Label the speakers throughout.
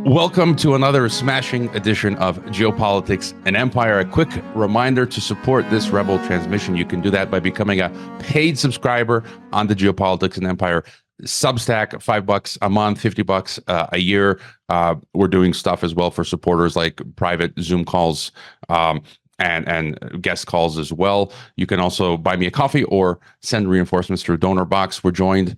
Speaker 1: Welcome to another smashing edition of Geopolitics and Empire. A quick reminder to support this Rebel transmission. You can do that by becoming a paid subscriber on the Geopolitics and Empire Substack. $5 a month, $50 a year. We're doing stuff as well for supporters, like private Zoom calls and guest calls as well. You can also buy me a coffee or send reinforcements through Donor Box. We're joined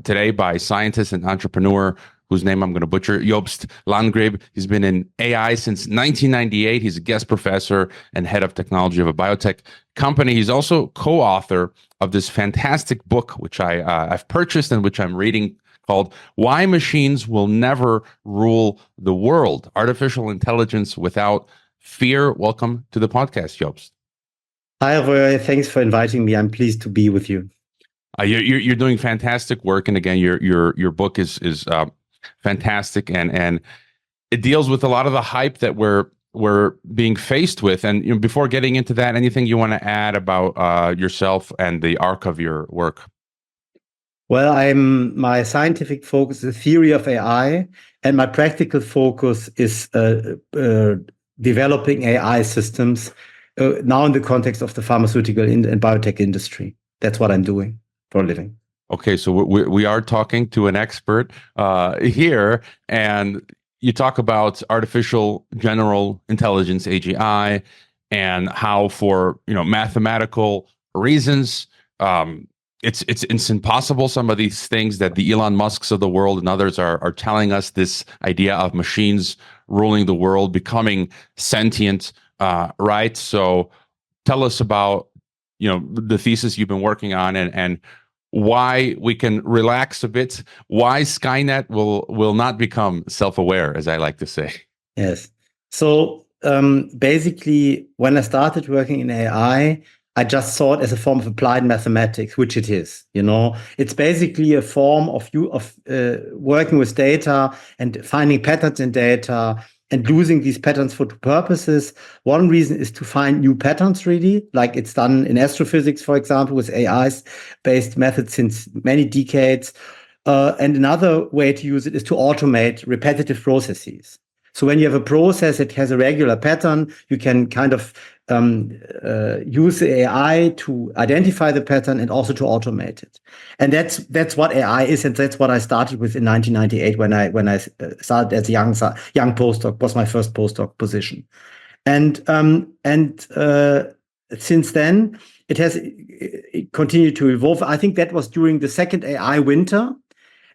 Speaker 1: today by scientist and entrepreneur whose name I'm going to butcher, Jobst Landgrebe. He's been in AI since 1998. He's a guest professor and head of technology of a biotech company. He's also co-author of this fantastic book, which I've purchased and which I'm reading, called Why Machines Will Never Rule the World, Artificial Intelligence Without Fear. Welcome to the podcast, Jobst.
Speaker 2: Hi, Roy. Thanks for inviting me. I'm pleased to be with you.
Speaker 1: You're doing fantastic work. And again, your book is fantastic, and it deals with a lot of the hype that we're being faced with. And before getting into that, anything you want to add about yourself and the arc of your work?
Speaker 2: Well, my scientific focus is the theory of AI, and my practical focus is developing AI systems now in the context of the pharmaceutical and biotech industry. That's what I'm doing for a living.
Speaker 1: Okay, so we are talking to an expert here, and you talk about artificial general intelligence, AGI, and how for mathematical reasons, it's impossible. Some of these things that the Elon Musks of the world and others are telling us, this idea of machines ruling the world, becoming sentient, right? So tell us about the thesis you've been working on and why we can relax a bit, why Skynet will not become self-aware, as I like to say.
Speaker 2: Yes. So basically, when I started working in AI, I just saw it as a form of applied mathematics, which it is. It's basically a form of working with data and finding patterns in data and using these patterns for two purposes. One reason is to find new patterns, really, like it's done in astrophysics, for example, with AI-based methods since many decades. And another way to use it is to automate repetitive processes. So when you have a process that has a regular pattern, you can kind of use the AI to identify the pattern and also to automate it. And that's what AI is, and that's what I started with in 1998 when I started as a young postdoc. Was my first postdoc position, and since then it has continued to evolve. I think that was during the second AI winter,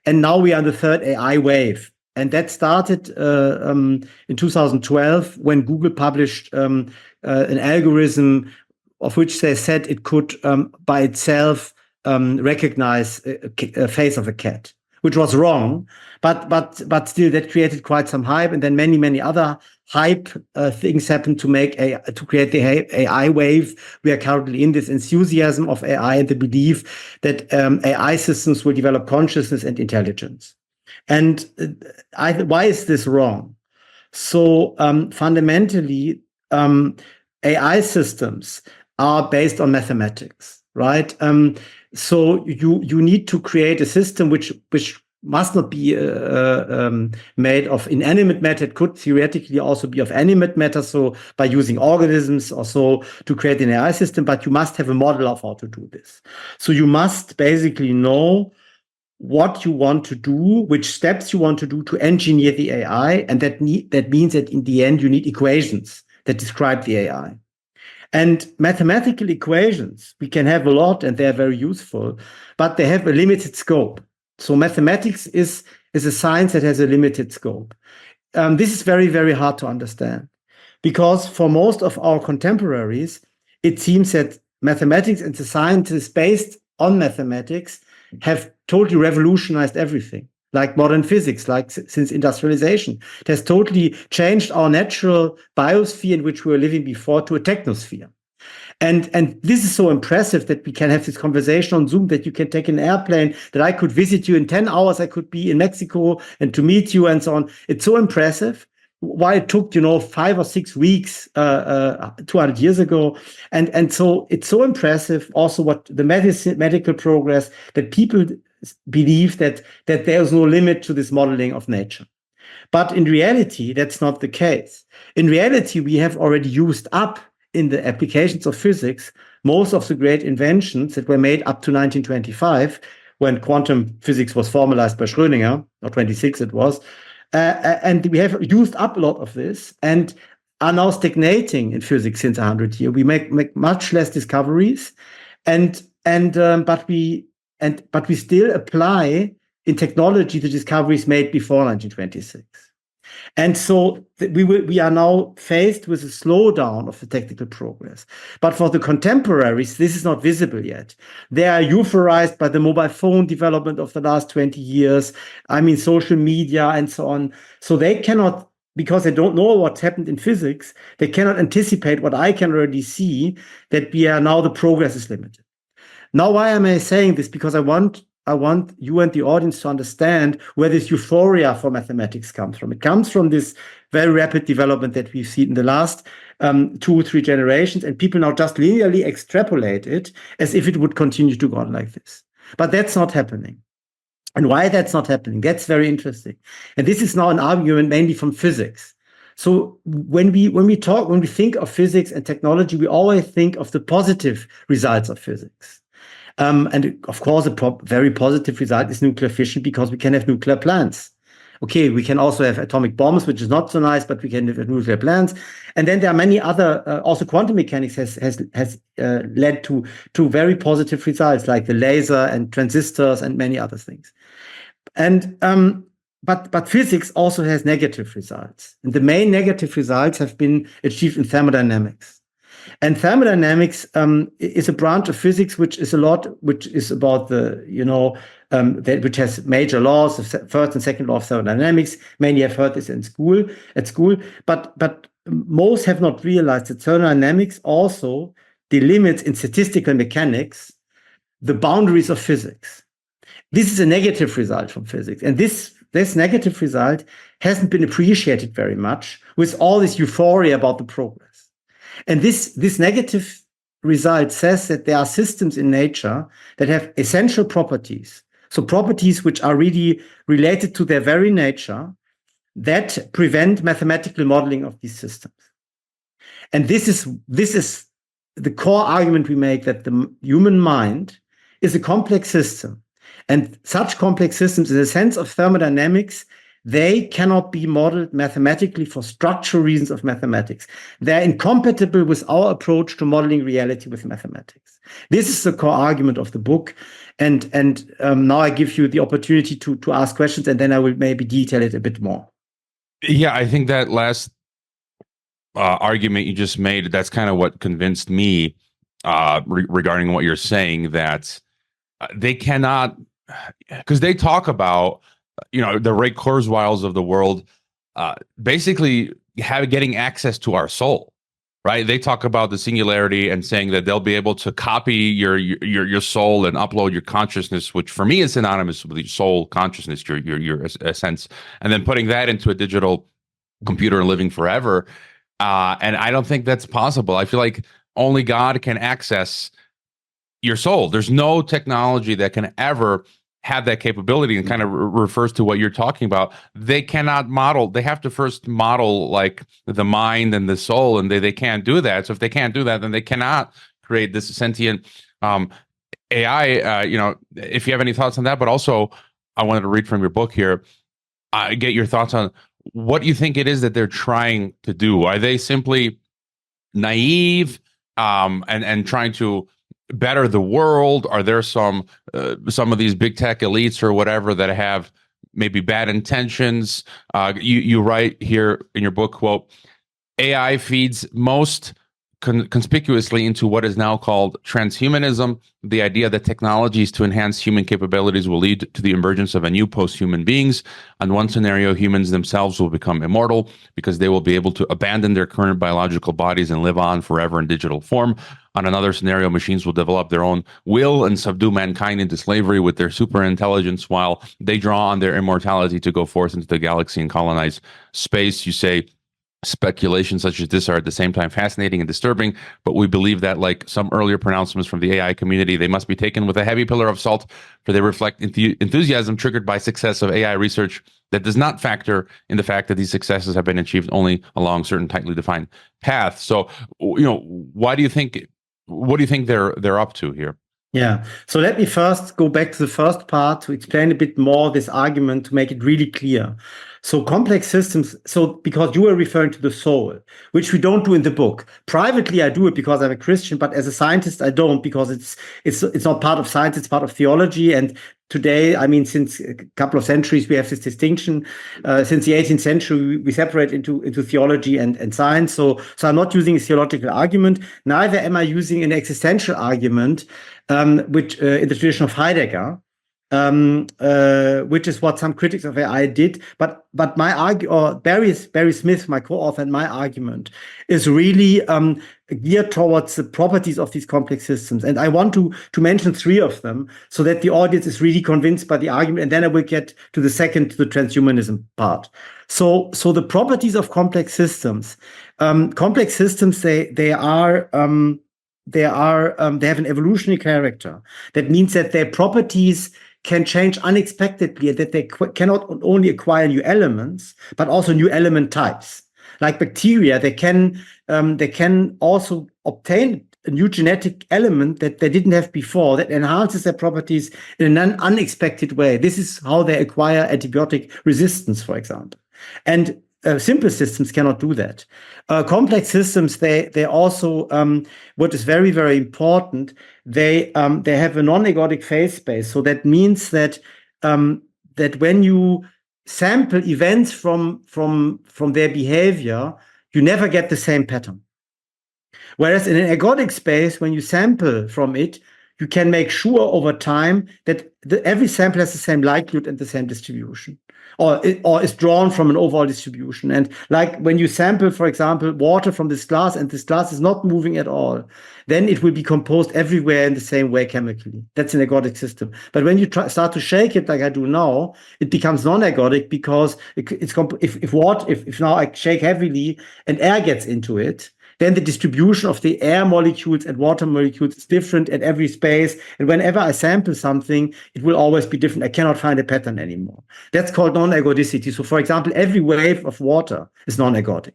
Speaker 2: and now we are in the third AI wave. And that started in 2012 when Google published an algorithm of which they said it could by itself recognize a face of a cat, which was wrong. But still, that created quite some hype. And then many other hype things happened to create the AI wave. We are currently in this enthusiasm of AI and the belief that AI systems will develop consciousness and intelligence. And why is this wrong? So fundamentally, AI systems are based on mathematics, right? So you need to create a system which must not be made of inanimate matter. It could theoretically also be of animate matter, so by using organisms or so to create an AI system, but you must have a model of how to do this. So you must basically know what you want to do, which steps you want to do to engineer the AI, and that means that in the end you need equations that describe the AI. And mathematical equations, we can have a lot and they're very useful, but they have a limited scope. So mathematics is a science that has a limited scope. This is very, very hard to understand because for most of our contemporaries, it seems that mathematics and the sciences based on mathematics have totally revolutionized everything, like modern physics, like since industrialization. It has totally changed our natural biosphere in which we were living before to a technosphere. And this is so impressive that we can have this conversation on Zoom, that you can take an airplane, that I could visit you in 10 hours, I could be in Mexico and to meet you and so on. It's so impressive. Why it took 5 or 6 weeks 200 years ago, and so it's so impressive. Also, what the medical progress, that people believe that there is no limit to this modeling of nature. But in reality, that's not the case. In reality, we have already used up in the applications of physics most of the great inventions that were made up to 1925, when quantum physics was formalized by Schrödinger, or 26 it was. And we have used up a lot of this and are now stagnating in physics since 100 years. We make much less discoveries, but we still apply in technology the discoveries made before 1926. And so we are now faced with a slowdown of the technical progress. But for the contemporaries, this is not visible yet. They are euphorized by the mobile phone development of the last 20 years. I mean, social media and so on. So they cannot, because they don't know what's happened in physics, they cannot anticipate what I can already see, that the progress is limited. Now, why am I saying this? Because I want you and the audience to understand where this euphoria for mathematics comes from. It comes from this very rapid development that we've seen in the last 2 or 3 generations, and people now just linearly extrapolate it as if it would continue to go on like this. But that's not happening. And why that's not happening, that's very interesting. And this is now an argument mainly from physics. So when we think of physics and technology, we always think of the positive results of physics. And of course, a very positive result is nuclear fission, because we can have nuclear plants. Okay, we can also have atomic bombs, which is not so nice, but we can have nuclear plants. And then there are many other, also quantum mechanics has led to very positive results, like the laser and transistors and many other things. And but physics also has negative results. And the main negative results have been achieved in thermodynamics. And thermodynamics is a branch of physics which is about which has major laws, the first and second law of thermodynamics. Many have heard this at school, but most have not realized that thermodynamics also delimits in statistical mechanics the boundaries of physics. This is a negative result from physics, and this negative result hasn't been appreciated very much with all this euphoria about the progress. And this negative result says that there are systems in nature that have essential properties, so properties which are really related to their very nature, that prevent mathematical modeling of these systems. And this is the core argument we make, that the human mind is a complex system. And such complex systems, in the sense of thermodynamics, they cannot be modeled mathematically for structural reasons of mathematics. They're incompatible with our approach to modeling reality with mathematics. This is the core argument of the book. And now I give you the opportunity to ask questions, and then I will maybe detail it a bit more.
Speaker 1: Yeah, I think that last argument you just made, that's kind of what convinced me regarding what you're saying, that they cannot, because they talk about, the Ray Kurzweils of the world, basically getting access to our soul, right? They talk about the singularity and saying that they'll be able to copy your soul and upload your consciousness, which for me is synonymous with your soul consciousness, your essence, and then putting that into a digital computer and living forever. And I don't think that's possible. I feel like only God can access your soul. There's no technology that can ever have that capability, and kind of refers to what you're talking about. They cannot model. They have to first model like the mind and the soul, and they can't do that. So if they can't do that, then they cannot create this sentient AI. If you have any thoughts on that, but also I wanted to read from your book here. Get your thoughts on what you think it is that they're trying to do. Are they simply naive and trying to better the world? Are there some of these big tech elites or whatever that have maybe bad intentions? You write here in your book, quote, AI feeds most conspicuously into what is now called transhumanism, the idea that technologies to enhance human capabilities will lead to the emergence of a new post-human beings. On one scenario, humans themselves will become immortal because they will be able to abandon their current biological bodies and live on forever in digital form. On another scenario, machines will develop their own will and subdue mankind into slavery with their super intelligence, while they draw on their immortality to go forth into the galaxy and colonize space. You say, speculations such as this are at the same time fascinating and disturbing, but we believe that, like some earlier pronouncements from the AI community, they must be taken with a heavy pillar of salt, for they reflect enthusiasm triggered by success of AI research that does not factor in the fact that these successes have been achieved only along certain tightly defined paths. So, what do you think they're up to here?
Speaker 2: Yeah. So let me first go back to the first part to explain a bit more this argument to make it really clear. So complex systems, because you were referring to the soul, which we don't do in the book. Privately, I do it because I'm a Christian, but as a scientist, I don't, because it's not part of science, it's part of theology. And today, I mean, since a couple of centuries, we have this distinction. Since the 18th century, we separate into theology and science. So I'm not using a theological argument. Neither am I using an existential argument, which in the tradition of Heidegger, which is what some critics of AI did. But my argument, or Barry Smith, my co-author, and my argument is really geared towards the properties of these complex systems. And I want to mention three of them so that the audience is really convinced by the argument. And then I will get to the transhumanism part. So the properties of complex systems. Complex systems, they have an evolutionary character. That means that their properties can change unexpectedly, and that they cannot only acquire new elements, but also new element types. Like bacteria, they can also obtain a new genetic element that they didn't have before, that enhances their properties in an unexpected way. This is how they acquire antibiotic resistance, for example. And simple systems cannot do that. Complex systems, they also, what is very, very important, they have a non-ergodic phase space. So that means that when you sample events from their behavior, you never get the same pattern. Whereas in an ergodic space, when you sample from it, you can make sure over time that every sample has the same likelihood and the same distribution, or is drawn from an overall distribution. And like when you sample, for example, water from this glass, and this glass is not moving at all, then it will be composed everywhere in the same way chemically. That's an ergodic system. But when you start to shake it like I do now, it becomes non-ergodic, because if now I shake heavily and air gets into it, then the distribution of the air molecules and water molecules is different at every space. And whenever I sample something, it will always be different. I cannot find a pattern anymore. That's called non-ergodicity. So, for example, every wave of water is non-ergodic.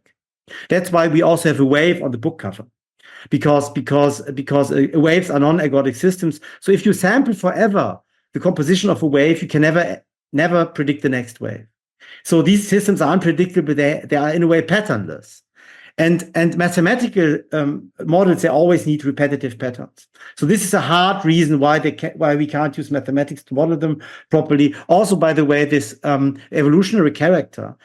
Speaker 2: That's why we also have a wave on the book cover, because waves are non-ergodic systems. So if you sample forever the composition of a wave, you can never predict the next wave. So these systems are unpredictable. They are in a way patternless. And mathematical models, they always need repetitive patterns. So this is a hard reason why we can't use mathematics to model them properly. Also, by the way, this evolutionary character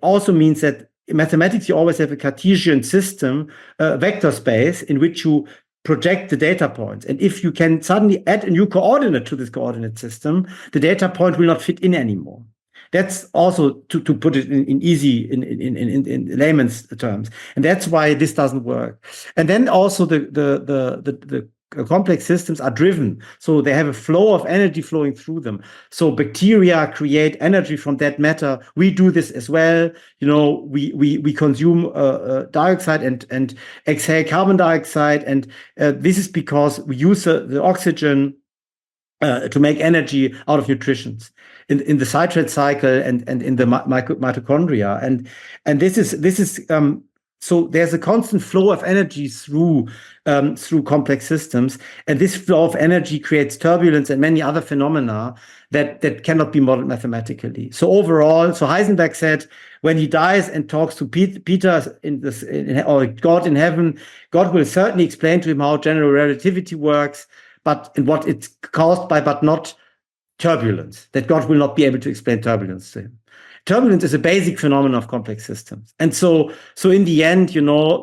Speaker 2: also means that in mathematics, you always have a Cartesian system, vector space, in which you project the data points. And if you can suddenly add a new coordinate to this coordinate system, the data point will not fit in anymore. That's also to put it in layman's terms, and that's why this doesn't work. And then also the complex systems are driven, so they have a flow of energy flowing through them. So bacteria create energy from dead matter. We do this as well. We consume dioxide and exhale carbon dioxide, and this is because we use the oxygen to make energy out of nutrition in the citrate cycle and in the mitochondria, and this is so there's a constant flow of energy through complex systems, and this flow of energy creates turbulence and many other phenomena that cannot be modeled mathematically. So overall, Heisenberg said when he dies and talks to Peter or God in heaven, God will certainly explain to him how general relativity works, but in what it's caused by, but not turbulence, that God will not be able to explain turbulence to him. Turbulence is a basic phenomenon of complex systems. And so in the end,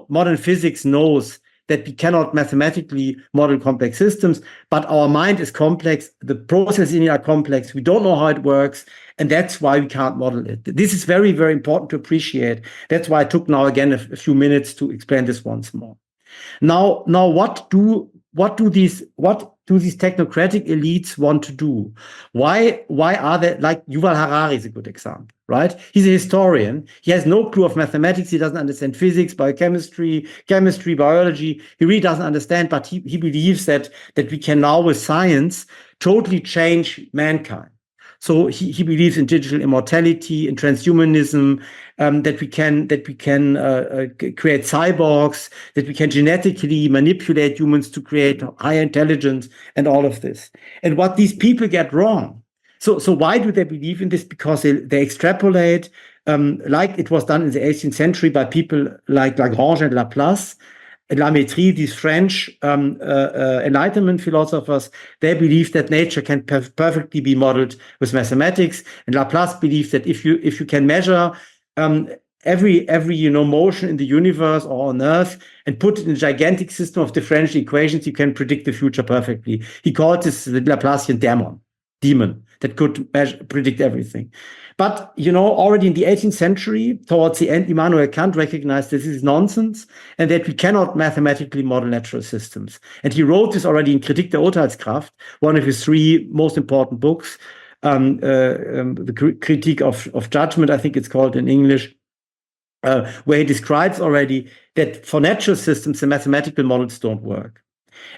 Speaker 2: modern physics knows that we cannot mathematically model complex systems, but our mind is complex, the processes in it are complex, we don't know how it works, and that's why we can't model it. This is very, very important to appreciate. That's why I took now again a few minutes to explain this once more. Now what do these technocratic elites want to do? Why are they, like Yuval Harari is a good example, right? He's a historian. He has no clue of mathematics. He doesn't understand physics, biochemistry, chemistry, biology. He really doesn't understand, but he believes that we can now with science totally change mankind. So he believes in digital immortality, in transhumanism, that we can create cyborgs, that we can genetically manipulate humans to create higher intelligence, and all of this. And what these people get wrong. So why do they believe in this? Because they extrapolate, like it was done in the 18th century by people like Lagrange and Laplace. La Métrie, these French Enlightenment philosophers, they believe that nature can perfectly be modeled with mathematics. And Laplace believes that if you can measure every motion in the universe or on Earth and put it in a gigantic system of differential equations, you can predict the future perfectly. He called this the Laplacian demon that could predict everything. But, already in the 18th century, towards the end, Immanuel Kant recognized this is nonsense and that we cannot mathematically model natural systems. And he wrote this already in Kritik der Urteilskraft, one of his 3 most important books, the Critique of Judgment, I think it's called in English, where he describes already that for natural systems, the mathematical models don't work.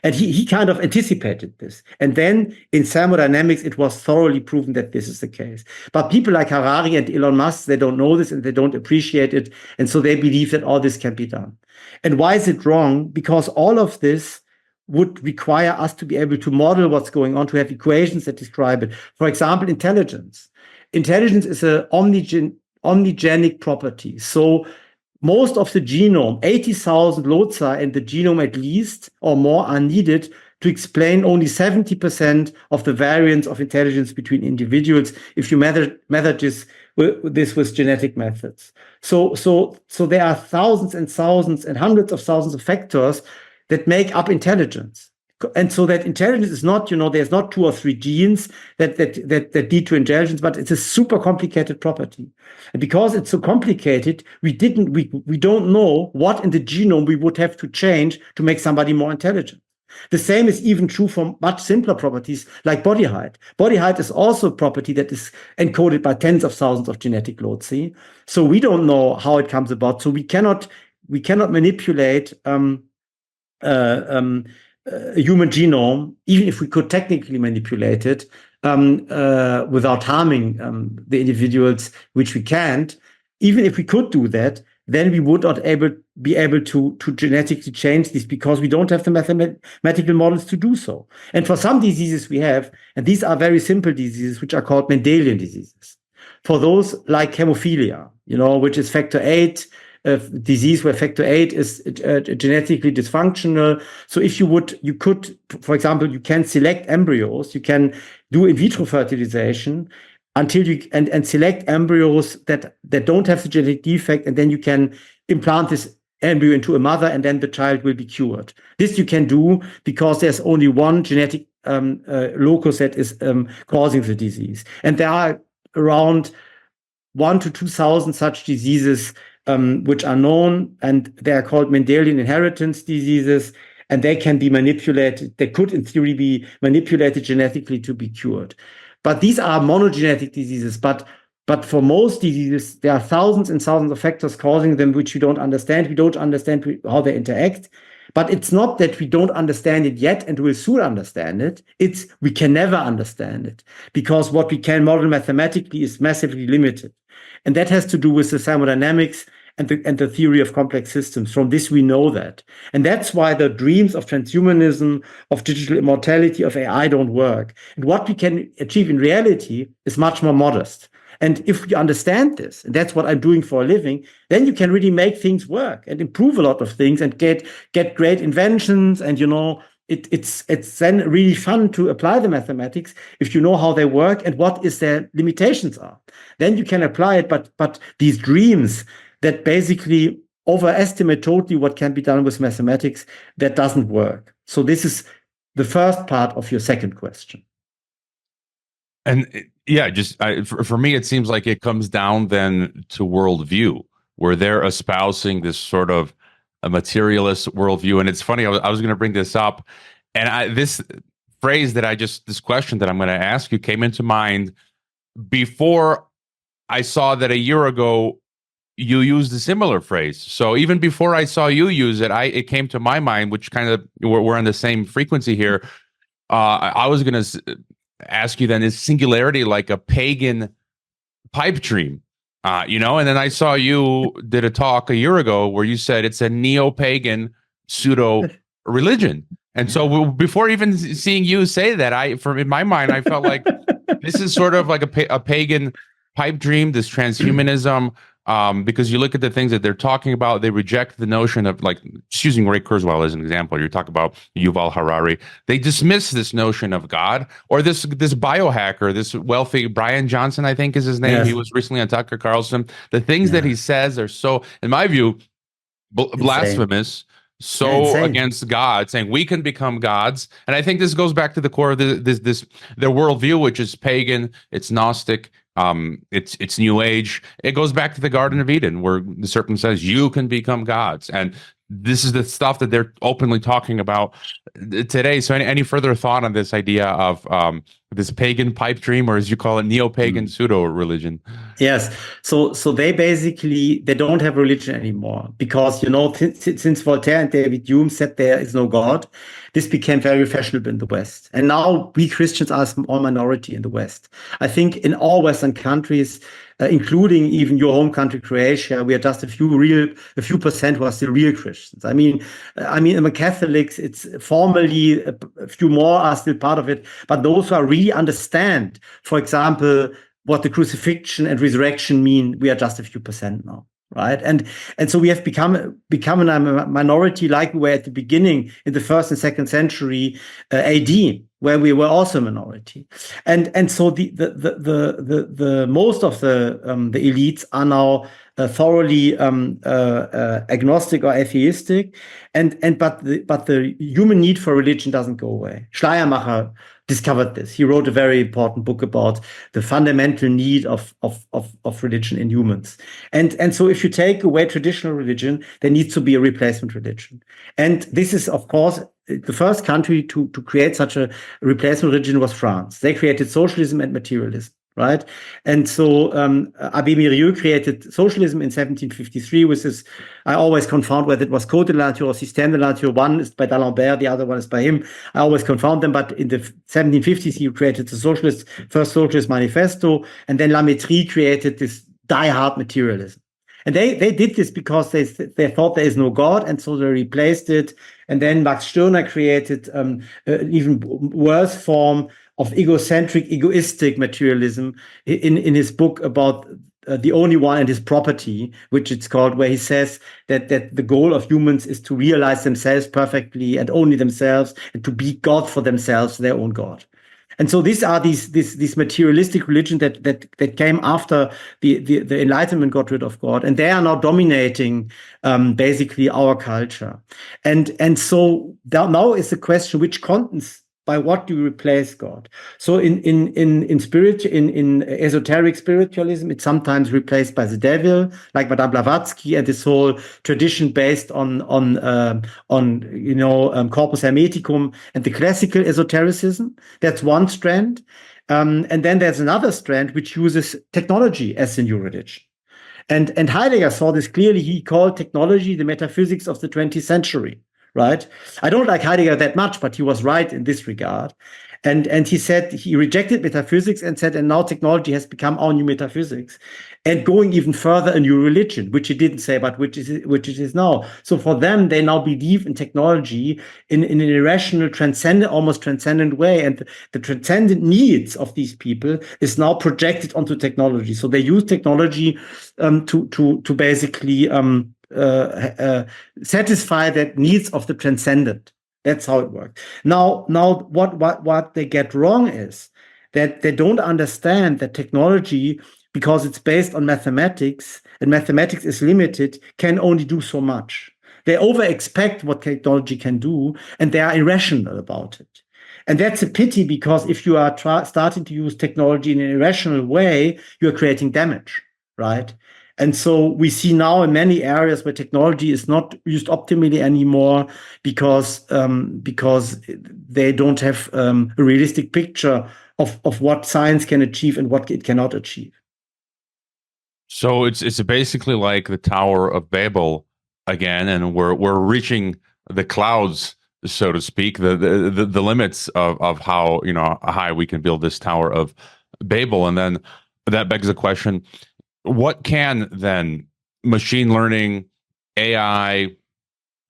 Speaker 2: And he kind of anticipated this. And then in thermodynamics, it was thoroughly proven that this is the case. But people like Harari and Elon Musk, they don't know this and they don't appreciate it. And so they believe that all this can be done. And why is it wrong? Because all of this would require us to be able to model what's going on, to have equations that describe it. For example, intelligence. Intelligence is an omnigenic property. So most of the genome, 80,000 loci in the genome at least or more, are needed to explain only 70% of the variance of intelligence between individuals if you measure this with genetic methods. So there are thousands and thousands and hundreds of thousands of factors that make up intelligence. And so that intelligence is not, there's not 2 or 3 genes that lead to intelligence, but it's a super complicated property. And because it's so complicated, we don't know what in the genome we would have to change to make somebody more intelligent. The same is even true for much simpler properties like body height. Body height is also a property that is encoded by tens of thousands of genetic loci. So we don't know how it comes about. So we cannot manipulate a human genome, even if we could technically manipulate it without harming the individuals, which we can't. Even if we could do that, then we would not be able to genetically change this because we don't have the mathematical models to do so. And for some diseases we have, and these are very simple diseases, which are called Mendelian diseases. For those like hemophilia, which is factor 8, disease where factor 8 is genetically dysfunctional. So if you could, for example, you can select embryos, you can do in vitro fertilization until and select embryos that don't have the genetic defect, and then you can implant this embryo into a mother, and then the child will be cured. This you can do because there's only one genetic locus that is causing the disease, and there are around 1,000 to 2,000 such diseases which are known, and they are called Mendelian inheritance diseases, and they can be manipulated. They could, in theory, be manipulated genetically to be cured. But these are monogenetic diseases. But for most diseases, there are thousands and thousands of factors causing them, which we don't understand. We don't understand how they interact. But it's not that we don't understand it yet and we'll soon understand it. It's we can never understand it because what we can model mathematically is massively limited. And that has to do with the thermodynamics and the theory of complex systems. From this, we know that. And that's why the dreams of transhumanism, of digital immortality, of AI don't work. And what we can achieve in reality is much more modest. And if you understand this, and that's what I'm doing for a living, then you can really make things work and improve a lot of things and get great inventions. And, it's then really fun to apply the mathematics if you know how they work and what their limitations are. Then you can apply it. But these dreams that basically overestimate totally what can be done with mathematics, that doesn't work. So this is the first part of your second question.
Speaker 1: And for me, it seems like it comes down then to worldview, where they're espousing this sort of a materialist worldview. And it's funny, I was going to bring this up, and this question that I'm going to ask you came into mind before I saw that a year ago you used a similar phrase. So even before I saw you use it, it came to my mind, which kind of we're on the same frequency here. I was going to ask you then, is singularity like a pagan pipe dream? And then I saw you did a talk a year ago where you said it's a neo-pagan pseudo religion. And so before even seeing you say that, in my mind, I felt like this is sort of like a pagan pipe dream, this transhumanism, because you look at the things that they're talking about, they reject the notion of, like, just using Ray Kurzweil as an example. You talk about Yuval Harari. They dismiss this notion of God, or this biohacker, this wealthy Brian Johnson, I think is his name. Yes. He was recently on Tucker Carlson. The things that he says are so, in my view, blasphemous. So against God, saying we can become gods. And I think this goes back to the core of their worldview, which is pagan, it's Gnostic, it's New Age. It goes back to the Garden of Eden, where the serpent says you can become gods. And this is the stuff that they're openly talking about today. So any further thought on this idea of this pagan pipe dream, or as you call it, neo-pagan pseudo-religion?
Speaker 2: Yes. So they don't have religion anymore, because, since Voltaire and David Hume said there is no God, this became very fashionable in the West. And now we Christians are a small minority in the West. I think in all Western countries, including even your home country, Croatia, we are just a few percent who are still real Christians. I mean, among Catholics, it's formally a few more are still part of it, but those who are really understand, for example, what the crucifixion and resurrection mean, we are just a few percent now. Right. And so we have become a minority, like we were at the beginning in the 1st and 2nd century AD, where we were also a minority. And so the most of the elites are now thoroughly agnostic or atheistic, but the human need for religion doesn't go away. Schleiermacher discovered this. He wrote a very important book about the fundamental need of religion in humans. And so if you take away traditional religion, there needs to be a replacement religion. And this is, of course, the first country to create such a replacement religion was France. They created socialism and materialism. Right. And so Abbé Mirieux created socialism in 1753 with this. I always confound whether it was Code de la Nature or Système de la Nature. One is by d'Alembert, the other one is by him. I always confound them. But in the 1750s, he created the first socialist manifesto. And then La Métrie created this die-hard materialism. And they did this because they thought there is no God. And so they replaced it. And then Max Stirner created an even worse form of egoistic materialism in his book about the only one and his property, which it's called, where he says that the goal of humans is to realize themselves perfectly and only themselves, and to be God for themselves, their own God. And so these are these materialistic religion that came after the Enlightenment got rid of God, and they are now dominating basically our culture. And so now is the question: which contents? By what do you replace God? So in esoteric spiritualism, it's sometimes replaced by the devil, like Madame Blavatsky, and this whole tradition based on corpus hermeticum and the classical esotericism. That's one strand, and then there's another strand which uses technology as the new religion. And Heidegger saw this clearly. He called technology the metaphysics of the 20th century. Right. I don't like Heidegger that much, but he was right in this regard. And he said he rejected metaphysics and said, and now technology has become our new metaphysics, and going even further, a new religion, which he didn't say, but which it is now. So for them, they now believe in technology in an irrational, almost transcendent way. And the transcendent needs of these people is now projected onto technology. So they use technology to basically satisfy the needs of the transcendent. That's how it works. Now, what they get wrong is that they don't understand that technology, because it's based on mathematics, and mathematics is limited, can only do so much. They over-expect what technology can do, and they are irrational about it. And that's a pity, because if you are starting to use technology in an irrational way, you're creating damage, right? And so we see now in many areas where technology is not used optimally anymore, because they don't have a realistic picture of what science can achieve and what it cannot achieve.
Speaker 1: So it's basically like the Tower of Babel again, and we're reaching the clouds so to speak, the limits of how high we can build this Tower of Babel. And then that begs the question: what can then machine learning, AI,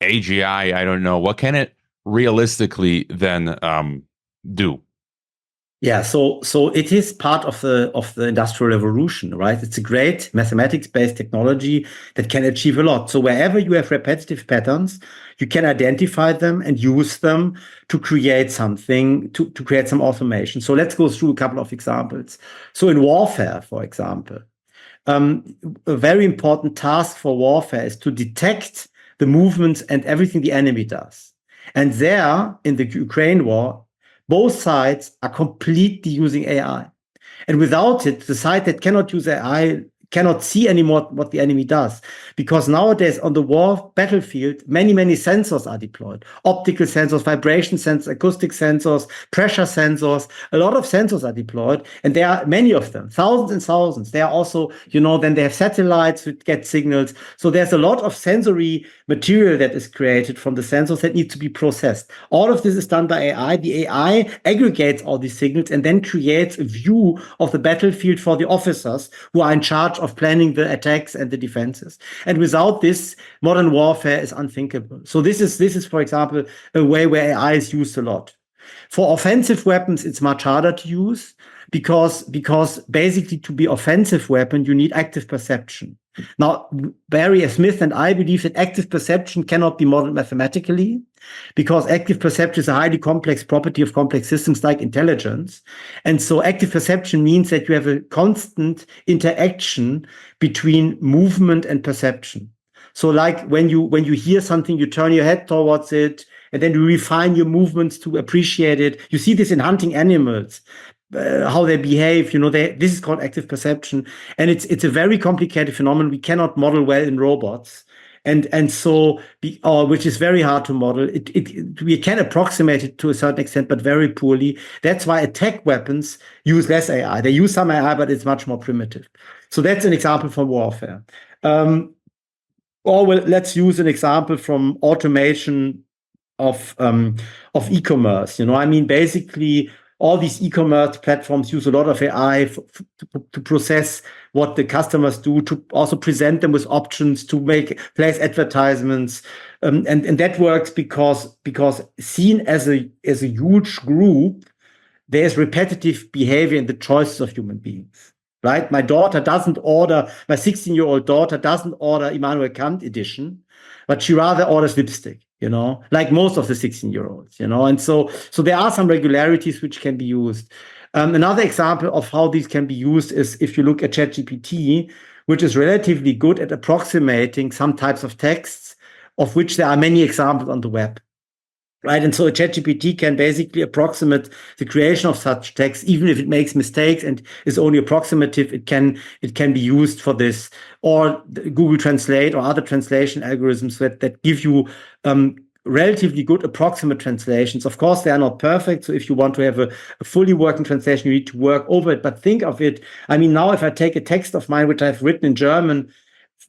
Speaker 1: AGI, I don't know, what can it realistically then do?
Speaker 2: Yeah, so it is part of the industrial revolution, right? It's a great mathematics-based technology that can achieve a lot. So wherever you have repetitive patterns, you can identify them and use them to create something, to create some automation. So let's go through a couple of examples. So in warfare, for example, a very important task for warfare is to detect the movements and everything the enemy does. And there, in the Ukraine war, both sides are completely using AI. And without it, the side that cannot use AI cannot see anymore what the enemy does. Because nowadays on the war battlefield, many sensors are deployed. Optical sensors, vibration sensors, acoustic sensors, pressure sensors. A lot of sensors are deployed. And there are many of them, thousands and thousands. They are also, then they have satellites that get signals. So there's a lot of sensory material that is created from the sensors that need to be processed. All of this is done by AI. The AI aggregates all these signals and then creates a view of the battlefield for the officers who are in charge of planning the attacks and the defenses. And without this, modern warfare is unthinkable. So this is, for example, a way where AI is used a lot. For offensive weapons, it's much harder to use because basically to be offensive weapon, you need active perception. Now, Barry Smith and I believe that active perception cannot be modeled mathematically because active perception is a highly complex property of complex systems like intelligence. And so active perception means that you have a constant interaction between movement and perception. So like when you hear something, you turn your head towards it, and then you refine your movements to appreciate it. You see this in hunting animals. How they behave, this is called active perception, and it's a very complicated phenomenon we cannot model well in robots, and so which is very hard to model. We can approximate it to a certain extent, but very poorly. That's why attack weapons use less AI. They use some AI, but it's much more primitive. So that's an example from warfare. Let's use an example from automation of e-commerce. Basically, all these e-commerce platforms use a lot of AI to process what the customers do, to also present them with options, to place advertisements, and that works because seen as a huge group, there's repetitive behavior in the choices of human beings. Right? My 16-year-old daughter doesn't order Immanuel Kant edition, but she rather orders lipstick. Like most of the 16-year-olds, and so there are some regularities which can be used. Another example of how these can be used is if you look at ChatGPT, which is relatively good at approximating some types of texts, of which there are many examples on the web. Right, and so a ChatGPT can basically approximate the creation of such text, even if it makes mistakes and is only approximative. It can be used for this, or Google Translate or other translation algorithms that give you relatively good approximate translations. Of course, they are not perfect. So if you want to have a fully working translation, you need to work over it. But think of it. Now, if I take a text of mine which I've written in German,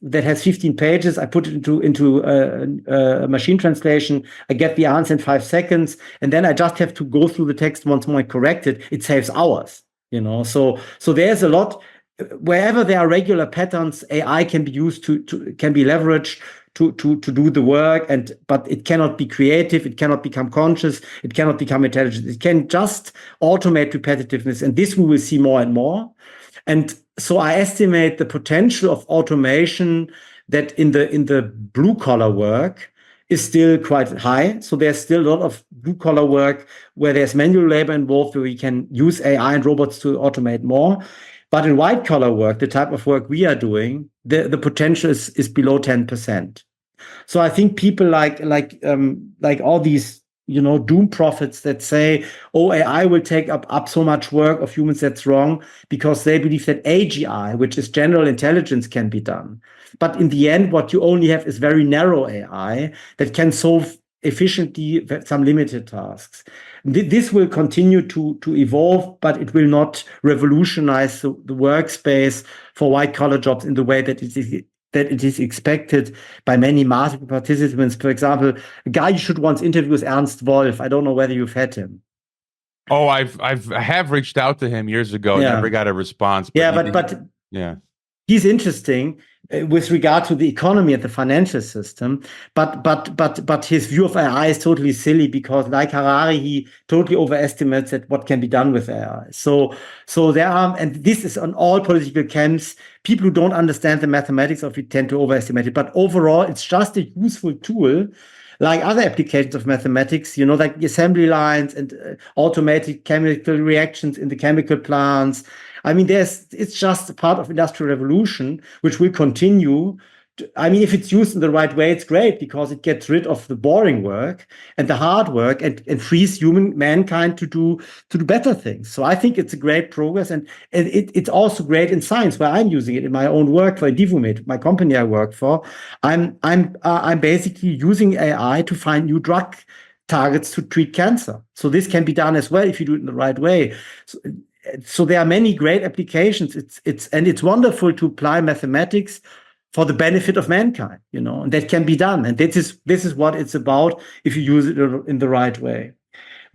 Speaker 2: that has 15 pages, I put it into a machine translation, I get the answer in 5 seconds, and then I just have to go through the text once more and correct it. It saves hours, So there's a lot. Wherever there are regular patterns, AI can be used can be leveraged to do the work, but it cannot be creative, it cannot become conscious, it cannot become intelligent. It can just automate repetitiveness, and this we will see more and more. And so I estimate the potential of automation that in the blue collar work is still quite high. So there's still a lot of blue collar work where there's manual labor involved, where we can use AI and robots to automate more. But in white collar work, the type of work we are doing, the potential is below 10%. So I think people like all these doom prophets that say, AI will take up so much work of humans, that's wrong, because they believe that AGI, which is general intelligence, can be done. But in the end, what you only have is very narrow AI that can solve efficiently some limited tasks. This will continue to evolve, but it will not revolutionize the workspace for white collar jobs in the way that it that it is expected by many market participants. For example, a guy you should once interview is Ernst Wolf. I don't know whether you've had him.
Speaker 1: Oh, I have reached out to him years ago,
Speaker 2: Yeah.
Speaker 1: never got a response. But
Speaker 2: Yeah, but
Speaker 1: yeah,
Speaker 2: he's interesting with regard to the economy and the financial system, but his view of AI is totally silly because, like Harari, he totally overestimates that what can be done with AI. So there are, and this is on all political camps. People who don't understand the mathematics of it tend to overestimate it. But overall, it's just a useful tool. Like other applications of mathematics, like the assembly lines and automated chemical reactions in the chemical plants. I mean, it's just a part of industrial revolution, which will continue. If it's used in the right way, it's great because it gets rid of the boring work and the hard work and frees mankind to do better things. So I think it's a great progress, and it's also great in science, where I'm using it in my own work for Divumate, my company I work for. I'm basically using AI to find new drug targets to treat cancer. So this can be done as well if you do it in the right way. So there are many great applications. It's wonderful to apply mathematics for the benefit of mankind, and that can be done. And this is what it's about if you use it in the right way.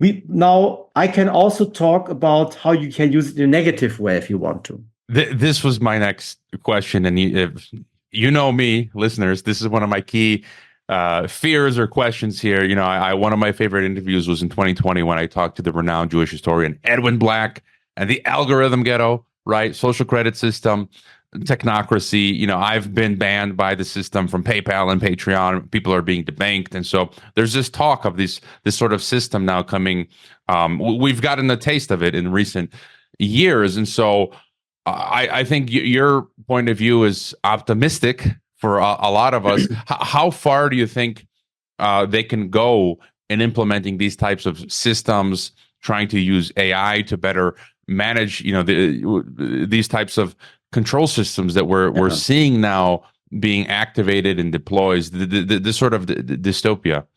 Speaker 2: I can also talk about how you can use it in a negative way if you want to.
Speaker 1: This was my next question, and if you know me, listeners, this is one of my key fears or questions here. One of my favorite interviews was in 2020 when I talked to the renowned Jewish historian Edwin Black and the algorithm ghetto, right? Social credit system, technocracy. I've been banned by the system from PayPal and Patreon. People are being debanked, and so there's this talk of this sort of system now coming. We've gotten a taste of it in recent years, and so I think your point of view is optimistic for a lot of us. How far do you think they can go in implementing these types of systems, trying to use AI to better manage, these types of control systems that we're seeing now being activated and deployed, this sort of dystopia?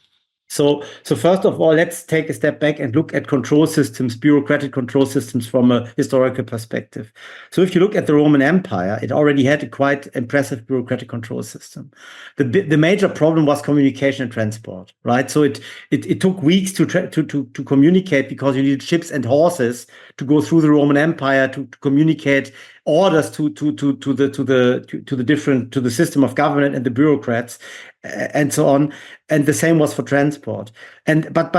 Speaker 2: So first of all, let's take a step back and look at control systems, bureaucratic control systems from a historical perspective. So if you look at the Roman Empire, it already had a quite impressive bureaucratic control system. The major problem was communication and transport, right? So it took weeks to communicate because you needed ships and horses to go through the Roman Empire to communicate orders to the system of government and the bureaucrats and so on. And the same was for transport. But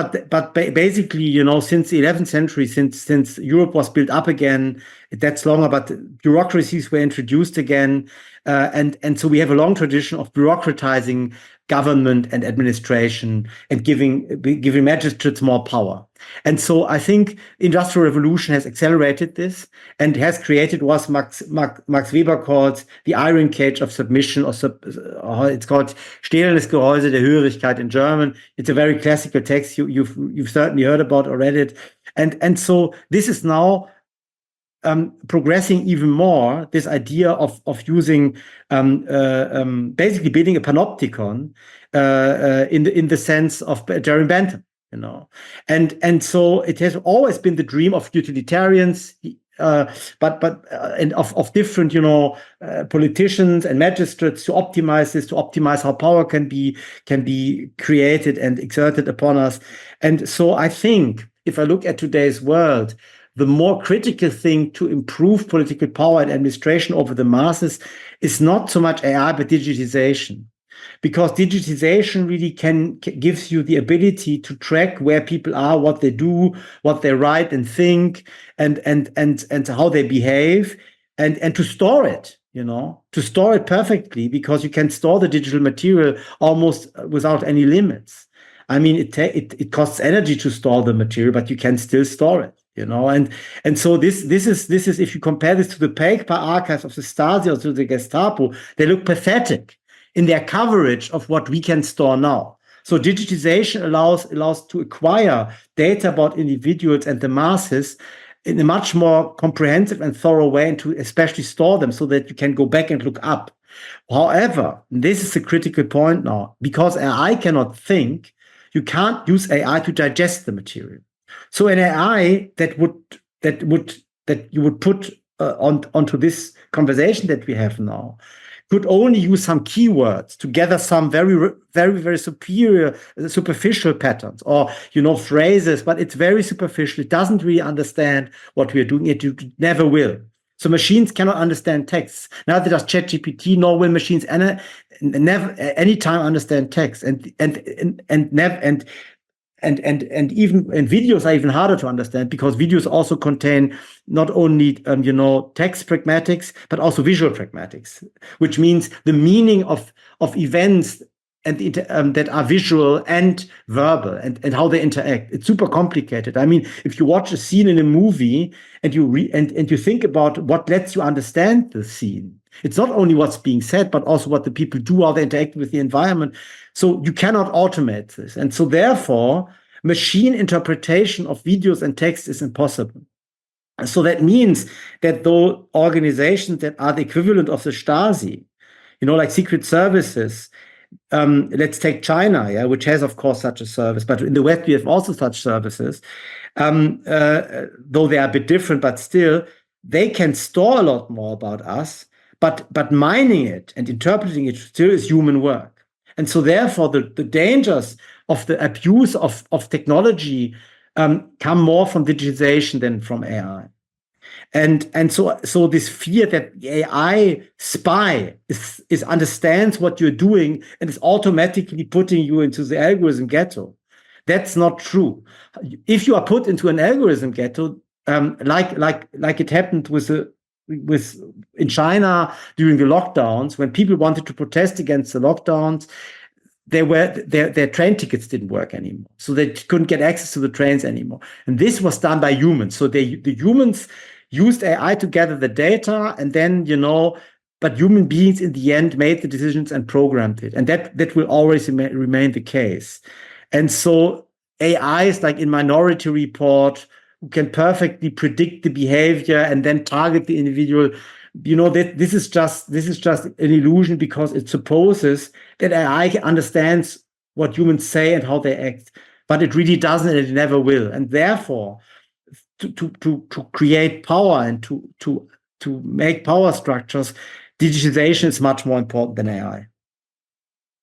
Speaker 2: basically, since the 11th century, since Europe was built up again, that's longer, but bureaucracies were introduced again. And so we have a long tradition of bureaucratizing government and administration and giving magistrates more power. And so I think Industrial Revolution has accelerated this and has created what Max Weber calls the iron cage of submission, or it's called Stählernes Gehäuse der Hörigkeit in German. It's a very classical text you've certainly heard about or read it. And so this is now progressing even more, this idea of using basically building a panopticon in the sense of Jeremy Bentham, and so it has always been the dream of utilitarians, but of different politicians and magistrates to optimize this, to optimize how power can be created and exerted upon us. And so I think if I look at today's world, the more critical thing to improve political power and administration over the masses is not so much AI, but digitization. Because digitization really gives you the ability to track where people are, what they do, what they write and think, and how they behave, and to store it, to store it perfectly, because you can store the digital material almost without any limits. I mean, it costs energy to store the material, but you can still store it. And so this is if you compare this to the paper archives of the Stasi or to the Gestapo, they look pathetic in their coverage of what we can store now. So digitization allows to acquire data about individuals and the masses in a much more comprehensive and thorough way, and to especially store them so that you can go back and look up. However, this is a critical point now, because AI cannot think, you can't use AI to digest the material. So an AI that you would put onto this conversation that we have now could only use some keywords to gather some very superficial patterns, or phrases, but it's very superficial. It doesn't really understand what we are doing. It never will. So machines cannot understand texts. Neither does ChatGPT, nor will machines never anytime understand text. And videos are even harder to understand, because videos also contain not only text pragmatics, but also visual pragmatics, which means the meaning of events and that are visual and verbal, and how they interact. It's super complicated. I mean, if you watch a scene in a movie and you think about what lets you understand the scene, it's not only what's being said, but also what the people do, how they interact with the environment. So you cannot automate this. And so therefore, machine interpretation of videos and text is impossible. So that means that those organizations that are the equivalent of the Stasi, like secret services, let's take China, which has, of course, such a service, but in the West we have also such services, though they are a bit different, but still they can store a lot more about us, but mining it and interpreting it still is human work. And so therefore the dangers of the abuse of technology come more from digitization than from AI. And so this fear that the AI spy is understands what you're doing and is automatically putting you into the algorithm ghetto, that's not true. If you are put into an algorithm ghetto, like it happened in China during the lockdowns, when people wanted to protest against the lockdowns, their train tickets didn't work anymore, so they couldn't get access to the trains anymore. And this was done by humans. So the humans used AI to gather the data, and then but human beings in the end made the decisions and programmed it, and that will always remain the case. And so AI is like in Minority Report, who can perfectly predict the behavior and then target the individual. That this is just an illusion, because it supposes that AI understands what humans say and how they act, but it really doesn't, and it never will. And therefore, to create power and to make power structures, digitization is much more important than AI.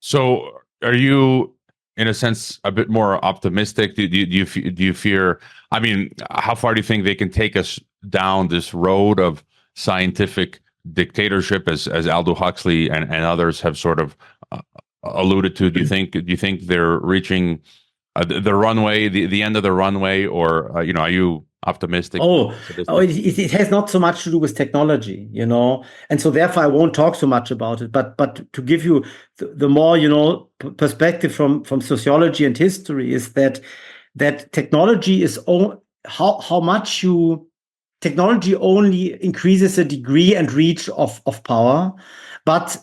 Speaker 1: So, are you, in a sense, a bit more optimistic? Do you fear? I mean, how far do you think they can take us down this road of scientific dictatorship, as Aldous Huxley and others have sort of alluded to? Do you think they're reaching the runway, the end of the runway, or are you optimistic?
Speaker 2: It has not so much to do with technology, and so therefore I won't talk so much about it. But to give you the more perspective from sociology and history, is that technology is how much technology only increases the degree and reach of power, but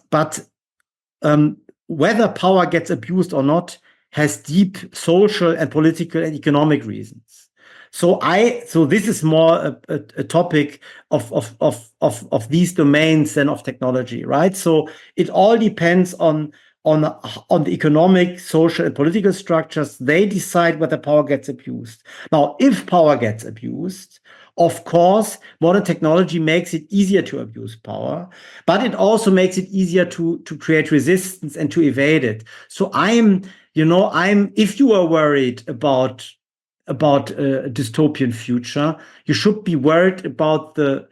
Speaker 2: whether power gets abused or not has deep social and political and economic reasons. So this is more a topic of these domains than of technology, right? So it all depends on the economic, social, and political structures. They decide whether power gets abused. Now, if power gets abused, of course, modern technology makes it easier to abuse power, but it also makes it easier to create resistance and to evade it. So if you are worried about a dystopian future, you should be worried about the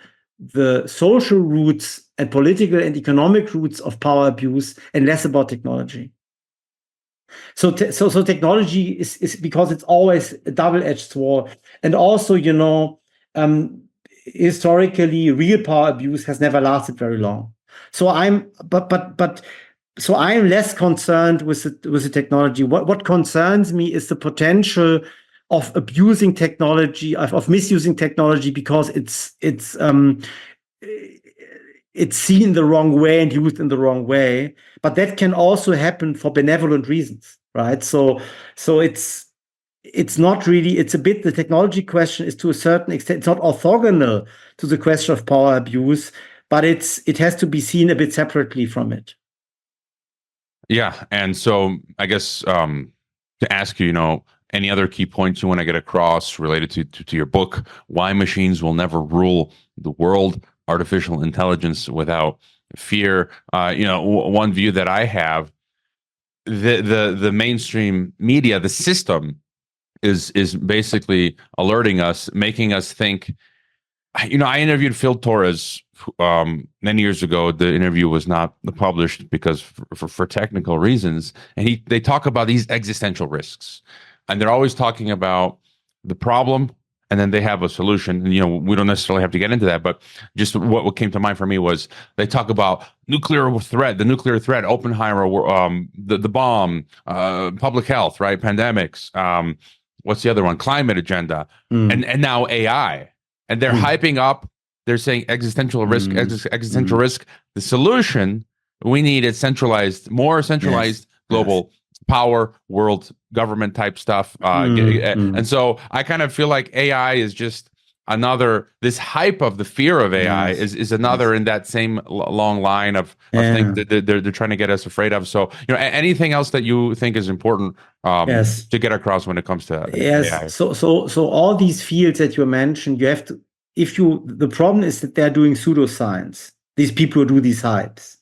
Speaker 2: social roots and political and economic roots of power abuse, and less about technology. So technology is because it's always a double-edged sword, and also historically real power abuse has never lasted very long. So I'm less concerned with the technology. What concerns me is the potential of abusing technology, of misusing technology, because it's seen the wrong way and used in the wrong way. But that can also happen for benevolent reasons, right? So it's not really, it's a bit, the technology question is to a certain extent, it's not orthogonal to the question of power abuse, but it has to be seen a bit separately from it.
Speaker 1: Yeah. And so I guess to ask you, any other key points you want to get across related to your book, Why Machines Will Never Rule the World, Artificial Intelligence Without fear. One view that I have, the mainstream media, the system is basically alerting us, making us think. I interviewed Phil Torres many years ago. The interview was not published because for technical reasons, and they talk about these existential risks, and they're always talking about the problem, and then they have a solution. And, we don't necessarily have to get into that, but just what came to mind for me was they talk about the nuclear threat, Oppenheimer, the bomb, public health, right, pandemics. What's the other one? Climate agenda, and now AI. And they're hyping up. They're saying existential risk. The solution, we need more centralized global power, world government type stuff. And so I kind of feel like AI is just another. This hype of the fear of AI is another in that same long line of things that they're trying to get us afraid of. So anything else that you think is important to get across when it comes to AI?
Speaker 2: So all these fields that you mentioned, you have to. The problem is that they're doing pseudoscience. These people who do these hypes,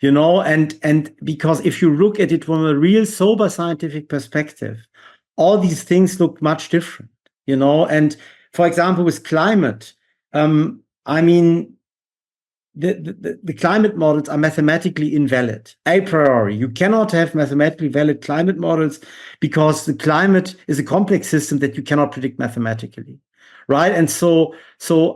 Speaker 2: and because if you look at it from a real sober scientific perspective, all these things look much different, and for example, with climate, the climate models are mathematically invalid a priori. You cannot have mathematically valid climate models because the climate is a complex system that you cannot predict mathematically. Right. And so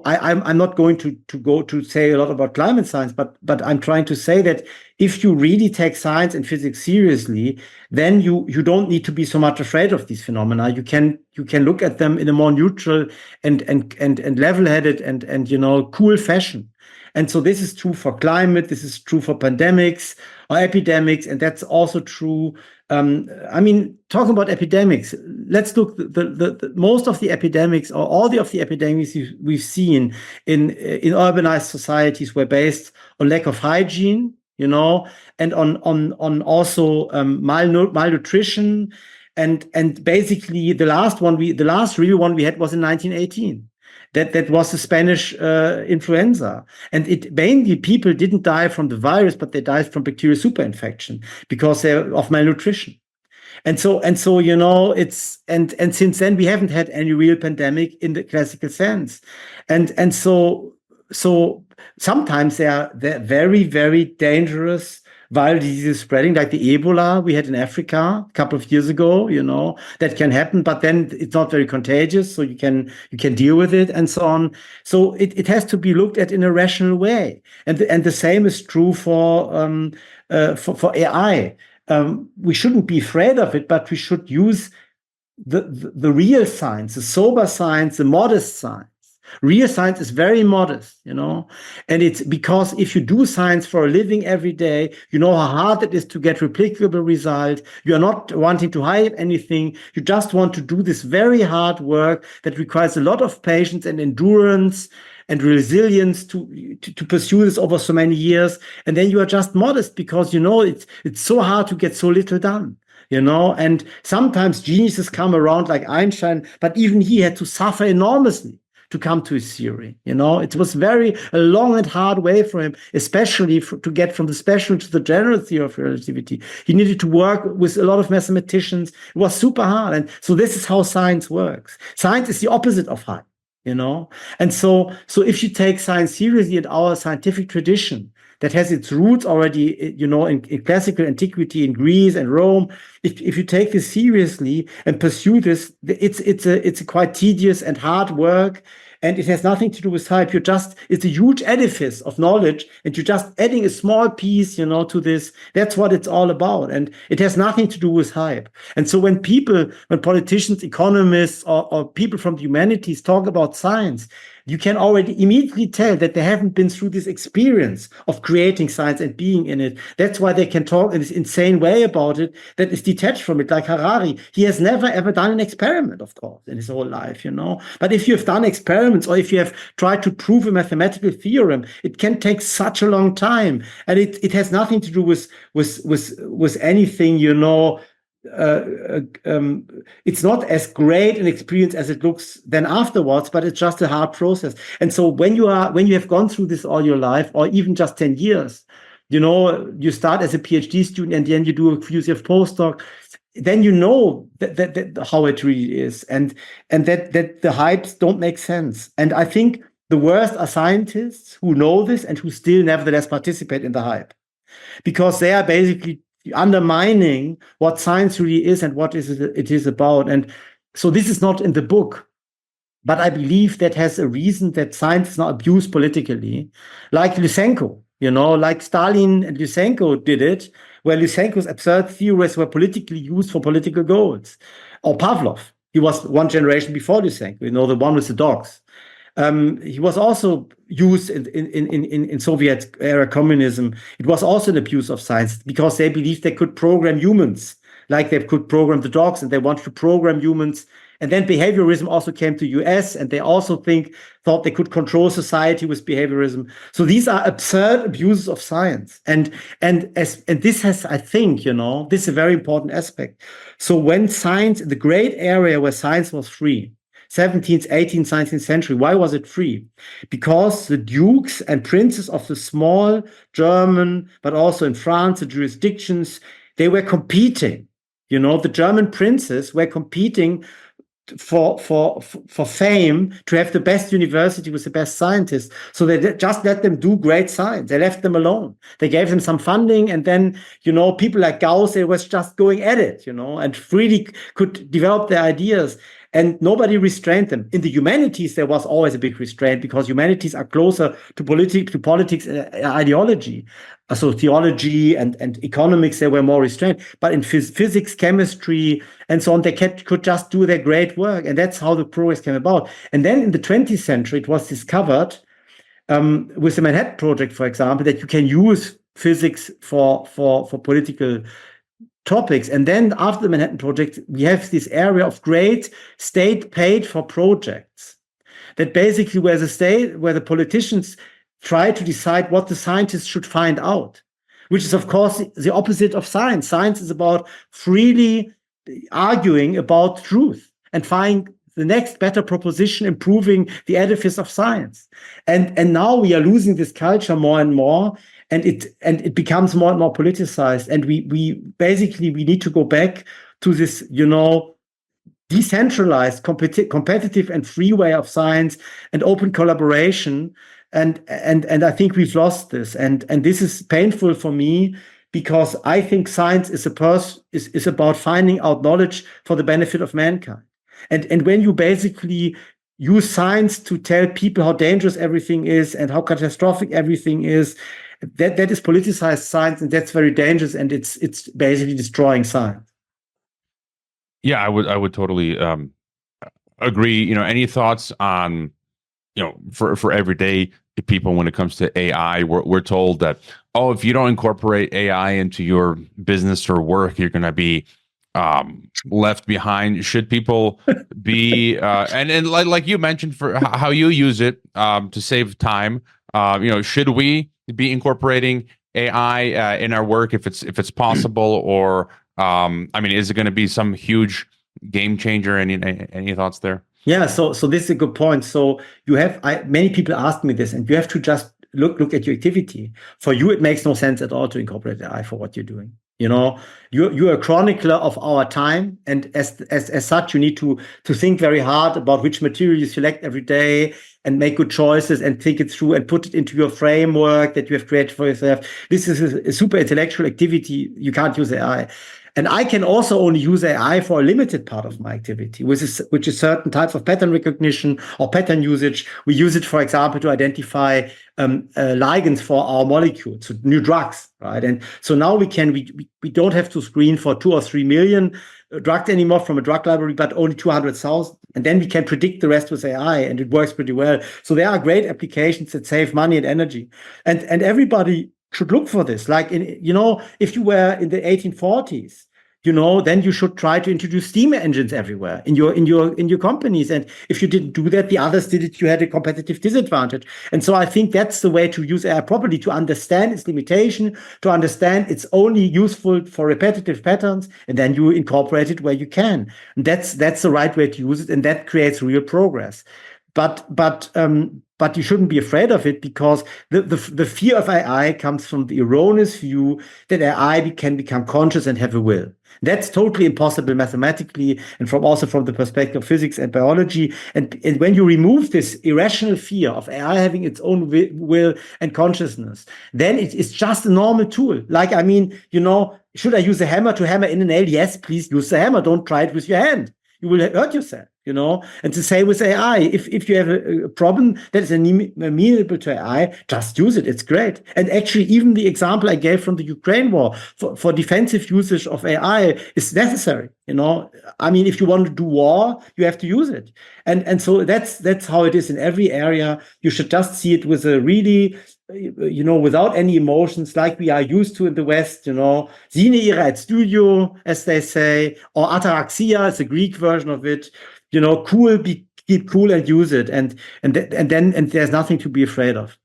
Speaker 2: I'm not going to say a lot about climate science, but I'm trying to say that if you really take science and physics seriously, then you don't need to be so much afraid of these phenomena. You can look at them in a more neutral and level-headed and cool fashion. And so this is true for climate, this is true for pandemics or epidemics, and that's also true. Talking about epidemics, let's look the most of the epidemics or all of the epidemics we've seen in urbanized societies were based on lack of hygiene, and on also malnutrition, and basically the last real one we had was in 1918. That was the Spanish influenza, and it mainly people didn't die from the virus, but they died from bacterial superinfection because they're of malnutrition. And so it's and since then we haven't had any real pandemic in the classical sense, and so sometimes they're very, very dangerous viral diseases spreading, like the Ebola we had in Africa a couple of years ago, that can happen, but then it's not very contagious, so you can deal with it and so on. So it has to be looked at in a rational way, and the same is true for AI. We shouldn't be afraid of it, but we should use the real science, the sober science, the modest science. Real science is very modest, and it's because if you do science for a living every day, you know how hard it is to get replicable results. You are not wanting to hide anything. You just want to do this very hard work that requires a lot of patience and endurance and resilience to pursue this over so many years. And then you are just modest because it's so hard to get so little done. And sometimes geniuses come around like Einstein, but even he had to suffer enormously to come to his theory. It was a long and hard way for him, especially to get from the special to the general theory of relativity. He needed to work with a lot of mathematicians. It was super hard. And so this is how science works. Science is the opposite of hype, And so if you take science seriously in our scientific tradition, that has its roots already, in classical antiquity in Greece and Rome. If you take this seriously and pursue this, it's a quite tedious and hard work, and it has nothing to do with hype. It's a huge edifice of knowledge, and you're just adding a small piece, to this. That's what it's all about, and it has nothing to do with hype. And so when politicians, economists, or people from the humanities talk about science, you can already immediately tell that they haven't been through this experience of creating science and being in it. That's why they can talk in this insane way about it that is detached from it, like Harari. He has never, ever done an experiment, of course, in his whole life, But if you have done experiments or if you have tried to prove a mathematical theorem, it can take such a long time. And it has nothing to do with anything, it's not as great an experience as it looks then afterwards, but it's just a hard process. And so when you have gone through this all your life, or even just 10 years, you start as a PhD student and then you do a few years of postdoc, then you know that how it really is, and that the hypes don't make sense. And I think the worst are scientists who know this and who still nevertheless participate in the hype, because they are basically undermining what science really is and what it is about. And so this is not in the book, but I believe that has a reason, that science is not abused politically, like Lysenko, like Stalin and Lysenko did it, where Lysenko's absurd theories were politically used for political goals. Or Pavlov, he was one generation before Lysenko, the one with the dogs. He was also used in Soviet era communism. It was also an abuse of science, because they believed they could program humans, like they could program the dogs, and they wanted to program humans. And then behaviorism also came to US, and they also thought they could control society with behaviorism. So these are absurd abuses of science. And this has, I think, this is a very important aspect. So when science, the great area where science was free, 17th, 18th, 19th century. Why was it free? Because the dukes and princes of the small German, but also in France, the jurisdictions, they were competing. The German princes were competing for fame, to have the best university with the best scientists. So they just let them do great science. They left them alone. They gave them some funding, and then, people like Gauss, they was just going at it, and freely could develop their ideas. And nobody restrained them. In the humanities, there was always a big restraint, because humanities are closer to politics and ideology. So theology and economics, they were more restrained. But in physics, chemistry, and so on, they could just do their great work. And that's how the progress came about. And then in the 20th century, it was discovered with the Manhattan Project, for example, that you can use physics for political topics. And then after the Manhattan Project, we have this area of great state paid for projects, that basically where the politicians try to decide what the scientists should find out, which is, of course, the opposite of science. Science is about freely arguing about truth and finding the next better proposition, improving the edifice of science. And now we are losing this culture more and more. And it becomes more and more politicized. And we basically need to go back to this, decentralized, competitive and free way of science and open collaboration. And I think we've lost this. And this is painful for me, because I think science is about finding out knowledge for the benefit of mankind. And when you basically use science to tell people how dangerous everything is and how catastrophic everything is, that is politicized science, and that's very dangerous, and it's basically destroying science.
Speaker 1: Yeah, I would totally agree. Any thoughts on, for everyday people when it comes to AI? We're told that, if you don't incorporate AI into your business or work, you're going to be left behind. Should people be and like you mentioned, for how you use it to save time? Should we be incorporating AI in our work if it's possible, or is it going to be some huge game changer? Any thoughts there?
Speaker 2: Yeah, so this is a good point. So many people ask me this, and you have to just look at your activity. For you, it makes no sense at all to incorporate AI for what you're doing. You're a chronicler of our time, and as such, you need to think very hard about which material you select every day, and make good choices, and think it through, and put it into your framework that you have created for yourself. This is a super intellectual activity. You can't use AI. And I can also only use AI for a limited part of my activity, which is certain types of pattern recognition or pattern usage. We use it, for example, to identify ligands for our molecules, so new drugs, right? And so now we don't have to screen for 2 or 3 million drugs anymore from a drug library, but only 200,000. And then we can predict the rest with AI, and it works pretty well. So there are great applications that save money and energy. And everybody should look for this. Like, if you were in the 1840s, then you should try to introduce steam engines everywhere in your companies. And if you didn't do that, the others did it, you had a competitive disadvantage. And so I think that's the way to use AI properly, to understand its limitation, to understand it's only useful for repetitive patterns, and then you incorporate it where you can. And that's the right way to use it, and that creates real progress. But you shouldn't be afraid of it, because the fear of AI comes from the erroneous view that AI can become conscious and have a will. That's totally impossible mathematically, and also from the perspective of physics and biology. And when you remove this irrational fear of AI having its own will and consciousness, then it's just a normal tool. Like, should I use a hammer to hammer in a nail? Yes, please use the hammer. Don't try it with your hand. You will hurt yourself. And the same with AI. If you have a problem that is amenable to AI, just use it. It's great. And actually, even the example I gave from the Ukraine war for defensive usage of AI is necessary. If you want to do war, you have to use it. And so that's how it is in every area. You should just see it with a really, without any emotions, like we are used to in the West, sine ira et studio, as they say, or ataraxia is the Greek version of it. Cool, keep cool and use it, and there's nothing to be afraid of.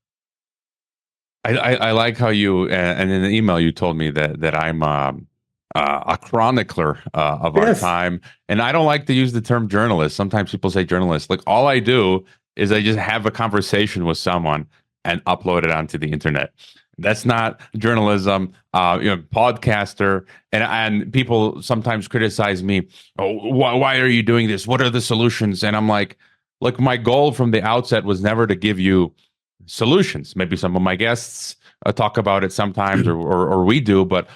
Speaker 1: I like how you, and in the email you told me that I'm a chronicler of our time, and I don't like to use the term journalist. Sometimes people say journalist. Like, all I do is I just have a conversation with someone and upload it onto the internet. That's not journalism. Podcaster, and people sometimes criticize me. Oh, why are you doing this? What are the solutions? And I'm like, look, my goal from the outset was never to give you solutions. Maybe some of my guests talk about it sometimes, or we do, but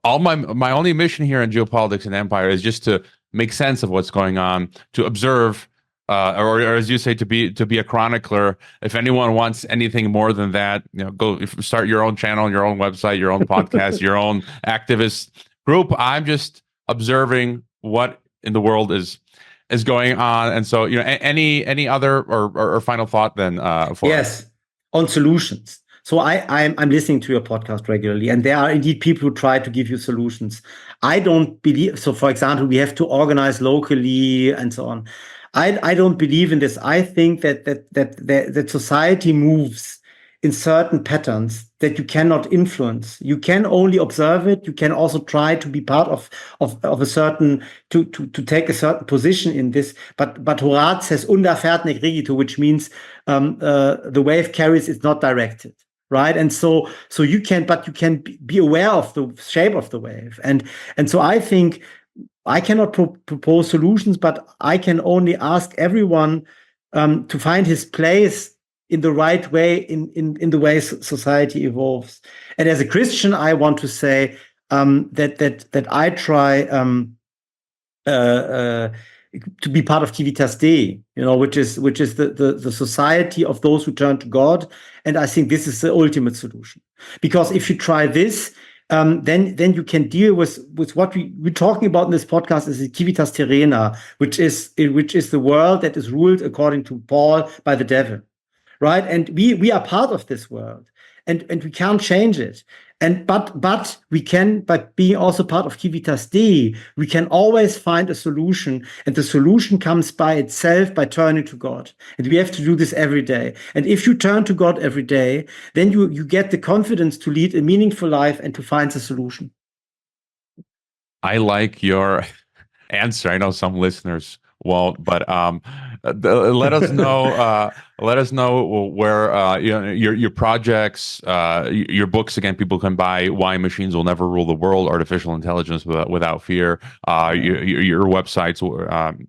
Speaker 1: all my only mission here in Geopolitics and Empire is just to make sense of what's going on, to observe. Or as you say, to be a chronicler. If anyone wants anything more than that, go start your own channel, your own website, your own podcast, your own activist group. I'm just observing what in the world is going on. And so, any other or final thought then?
Speaker 2: Yes, on solutions. So I'm listening to your podcast regularly, and there are indeed people who try to give you solutions. I don't believe so. For example, we have to organize locally and so on. I don't believe in this. I think that society moves in certain patterns that you cannot influence. You can only observe it. You can also try to be part of a certain, to take a certain position in this. But Horaz says unda fert nec regito, which means the wave carries, it's not directed. Right. And so you can be aware of the shape of the wave. And so I think I cannot propose solutions, but I can only ask everyone to find his place in the right way in the way society evolves. And as a Christian, I want to say that I try to be part of Civitas Dei, which is the society of those who turn to God. And I think this is the ultimate solution, because if you try this, then you can deal with what we're talking about in this podcast is the Civitas Terrena, which is the world that is ruled, according to Paul, by the devil, right? And we are part of this world, and we can't change it. But we can, by being also part of Civitas Dei, we can always find a solution, and the solution comes by itself by turning to God. And we have to do this every day. And if you turn to God every day, then you get the confidence to lead a meaningful life and to find the solution.
Speaker 1: I like your answer. I know some listeners won't, but let us know. Let us know where your projects, your books. Again, people can buy "Why Machines Will Never Rule the World: Artificial Intelligence Without Fear." Your websites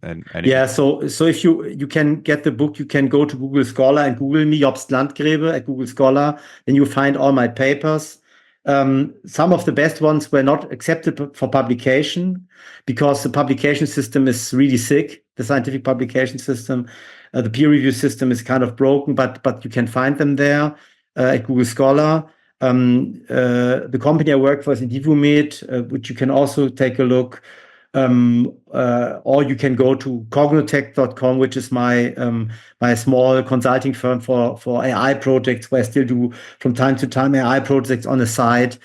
Speaker 1: and
Speaker 2: yeah. So if you can get the book, you can go to Google Scholar and Google me, Jobst Landgrebe at Google Scholar. Then you find all my papers. Some of the best ones were not accepted for publication because the publication system is really sick. The scientific publication system, the peer review system is kind of broken, but you can find them there at Google Scholar. The company I work for is Indivumed, which you can also take a look. Or you can go to Cognotekt.com, which is my small consulting firm for AI projects, where I still do from time to time AI projects on the side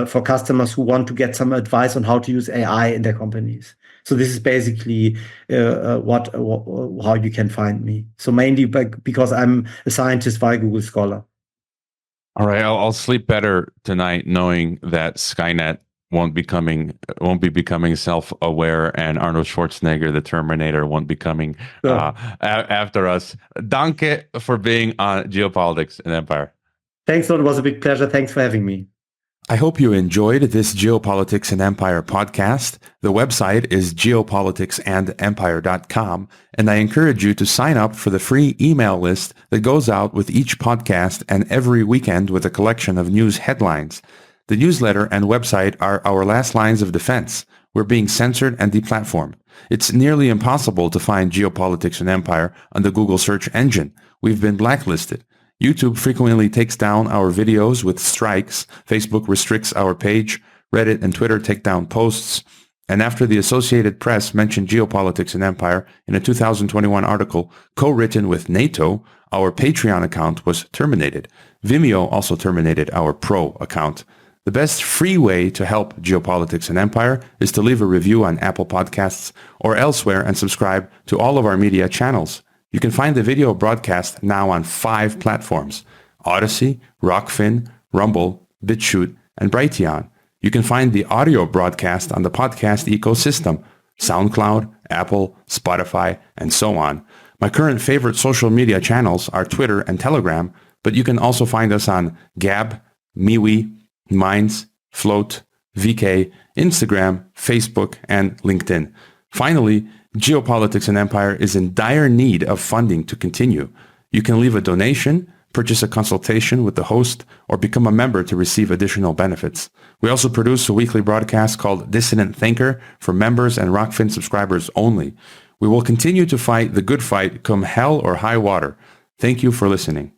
Speaker 2: for customers who want to get some advice on how to use AI in their companies. So this is basically how you can find me. So mainly because I'm a scientist via Google Scholar.
Speaker 1: All right, I'll sleep better tonight knowing that Skynet won't be becoming self-aware, and Arnold Schwarzenegger, the Terminator, won't be coming after us. Danke for being on Geopolitics and Empire.
Speaker 2: Thanks, Lord. It was a big pleasure. Thanks for having me.
Speaker 1: I hope you enjoyed this Geopolitics and Empire podcast. The website is geopoliticsandempire.com, and I encourage you to sign up for the free email list that goes out with each podcast and every weekend with a collection of news headlines. The newsletter and website are our last lines of defense. We're being censored and deplatformed. It's nearly impossible to find Geopolitics and Empire on the Google search engine. We've been blacklisted. YouTube frequently takes down our videos with strikes. Facebook restricts our page. Reddit and Twitter take down posts. And after the Associated Press mentioned Geopolitics and Empire in a 2021 article co-written with NATO, our Patreon account was terminated. Vimeo also terminated our Pro account. The best free way to help Geopolitics and Empire is to leave a review on Apple Podcasts or elsewhere and subscribe to all of our media channels. You can find the video broadcast now on 5 platforms: Odyssey, Rockfin, Rumble, BitChute, and Brighteon. You can find the audio broadcast on the podcast ecosystem: SoundCloud, Apple, Spotify, and so on. My current favorite social media channels are Twitter and Telegram, but you can also find us on Gab, MeWe, Minds, Float, VK, Instagram, Facebook, and LinkedIn. Finally, Geopolitics and Empire is in dire need of funding to continue. You can leave a donation, purchase a consultation with the host, or become a member to receive additional benefits. We also produce a weekly broadcast called Dissident Thinker for members and Rockfin subscribers only. We will continue to fight the good fight come hell or high water. Thank you for listening.